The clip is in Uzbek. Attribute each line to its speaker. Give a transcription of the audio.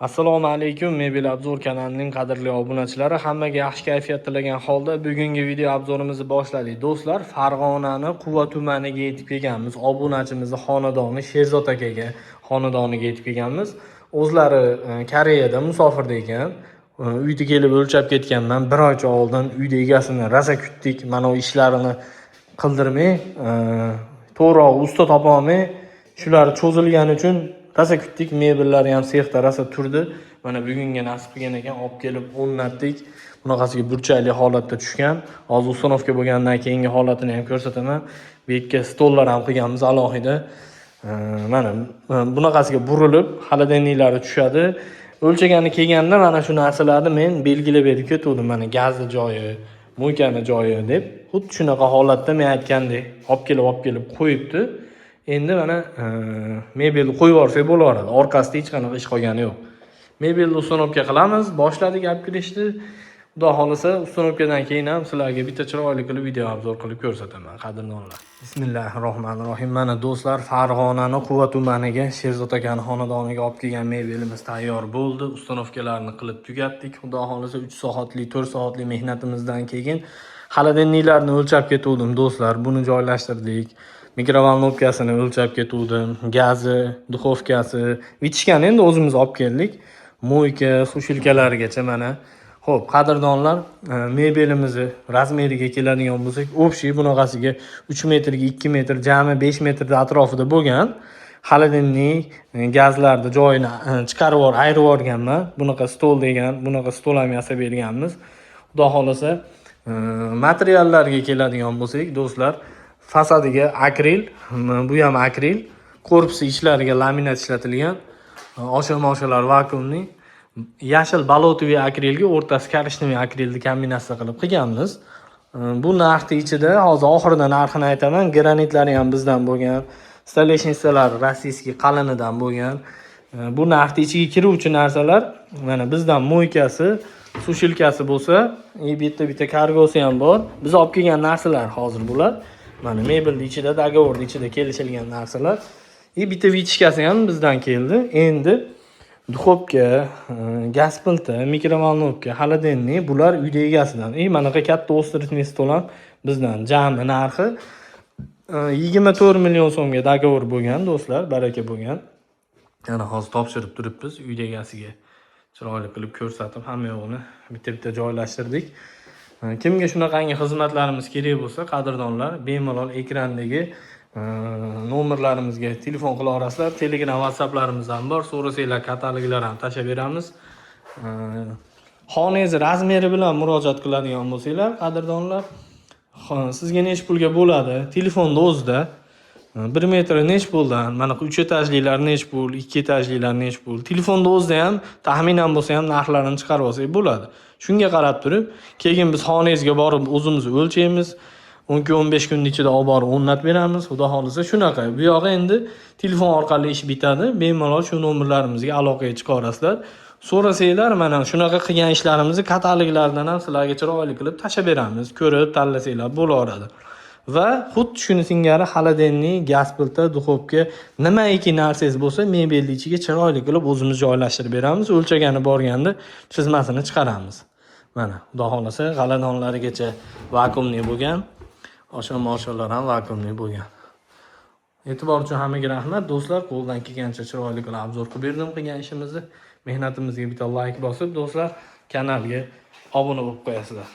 Speaker 1: Assalomu alaykum, Mebel Obzor kanalining qadrli obunachilari, hammaga yaxshi kayfiyat tilagan holda bugungi video obzorimizni boshladik. Do'stlar, Farg'onani Quva tumaniga yetib kelganmiz. Obunachimizni xonadoni Sherzod akaga xonadoniga yetib kelganmiz. O'zlari Koreyada musofirda ekan. Uyda kelib o'lchab ketganman. Bir oycha oldin uyda egasini rosa kutdik. Mana o ishlarini qildirmay, to'g'ri usta topolmay, shular cho'zilgani uchun rosa kutdik. Mebellar ham sexda rosa turdi. Mana bugunga nasib qilgan ekan, olib kelib o'rnatdik. Bunaqasiga burchakli holatda tushgan. Hozir ustanovka bo'lgandan keyingi holatini ham ko'rsataman. Bu yerga stollar ham qilganmiz alohida. Mana bunaqasiga burilib, xolodilniklari tushadi. O'lchagani kelganda mana shu narsalarni men belgilab berib ketdim. Mana gazni joyi, mo'ykani joyi deb. Xuddi shunaqa holatda men aytgandek olib kelib qo'yibdi. Endi mana mebelni qo'yib yuborsak bo'laveradi. Orqasida hech qanaqa ish qolgani yo'q. Mebelni ustanovka qilamiz. Boshladik olib kirishni. Xudo xolisa ustanovkadan keyin ham sizlarga bitta chiroyli qilib video obzor qilib ko'rsataman, qadrdonlar. Bismillahirrohmanirrohim. Mana do'stlar, Farg'onani Quva tumaniga Sherzod akaning xonadoniga olib kelgan mebelimiz tayyor bo'ldi. Ustanovkalarni qilib tugatdik. Xudo xolisa 3 soatlik, 4 soatlik mehnatimizdan keyin xolodilniklarni o'lchab ketdim do'stlar. Buni joylashtirdik. Mikrovalnovkasini o'lchab ketdim, gazi, duxovkasi, vitishkani endi o'zimiz olib keldik. Mo'yka, sushilkalarigacha mana. Xo'p, qadrdonlar, mebelimizni razmeriga keladigan bo'lsak, общий bunaqasiga 3 metrga 2 metr, jami 5 metrda atrofida bo'lgan. Xolodilnik, gazlarni joyini chiqarib ayirib yuborganman. Bunaqa stol degan, bunaqa stol ham yasab berganmiz. Xudo xolisa, materiallarga keladigan bo'lsak, do'stlar, fasadiga akril, bu ham akril, korpusi ichlariga laminat ishlatilgan, osha-moshalar vakuumli, yashil balotoviy akrilga o'rtasi korishnoviy akrilni kombinatsiya qilib qilganmiz. Bu narxning ichida hozir oxirida narxini aytaman. Granitlari ham bizdan bo'lgan, stoleshnisalar rossiyskiy qalinidan bo'lgan. Bu narxning ichiga kiruvchi narsalar mana bizdan mo'ykasi, sushilkasi bo'lsa, bitta kargosi ham bor. Biz olib kelgan narsalar hozir bular. Mana mebelning ichida, dogovorning ichida kelishilgan narsalar. Bitta vitishkasi ham bizdan keldi. Endi duxovka, gaz pilta, mikrovalnovka, xolodilnik bular uyda egasidan. Manaqa katta o'stirishni stol ham bizdan. Jami narxi 24 million so'mga dogovor bo'lgan do'stlar, baraka bo'lgan. Yana hozir topshirib turibmiz uyda egasiga. Chiroyli qilib ko'rsatib, hamma yo'g'ini bitta joylashtirdik. Kimga shunaqangi xizmatlarimiz kerak bo'lsa, qadrdonlar, bemalol ekrandagi nomerlarimizga telefon qila olasizlar. Telegram, WhatsApplarimiz ham bor. So'rasanglar kataloglar ham tashab beramiz. Xoningiz razmeri bilan murojaat qiladigan bo'lsanglar, qadrdonlar, sizga nech pulga bo'ladi? Telefonda o'zida 1 metr nech puldan, mana 3 etajlilar nech pul, 2 etajlilar nech pul. Telefonda o'zida ham taxminan bo'lsa ham narxlarini chiqarib olsak bo'ladi. Shunga qarab turib, keyin biz xonangizga borib o'zimiz o'lchaymiz. 10-15 kun ichida olib borib o'rnatib beramiz. Xudo xolisa shunaqa. Bu yog'i endi telefon orqali ish bitadi. Bemalol shu nomerlarimizga aloqaga chiqa olasizlar. So'rasanglar, mana shunaqa qilgan ishlarimizni kataloglardan ham sizlarga chiroyli qilib tashab beramiz. Ko'rib, tanlasanglar bo'laveradi. Va xuddi shuni singari xolodilnik, gaz pilta, duxovka, nimaiki narsangiz bo'lsa, mebelning ichiga chiroyli qilib o'zimiz joylashtirib beramiz. O'lchagani borganda chizmasini chiqaramiz. Mana, xudo xolisa, xolodonlarigacha vakuumli bo'lgan. Osha-moshalar ham vakuumli bo'lgan. E'tibor uchun hammaga rahmat do'stlar. Qo'ldan kelgancha chiroyli qilib obzor qilib berdim qilgan ishimizni. Mehnatimizga bitta like bosib, do'stlar, kanalga obuna bo'lib qo'yasizlar.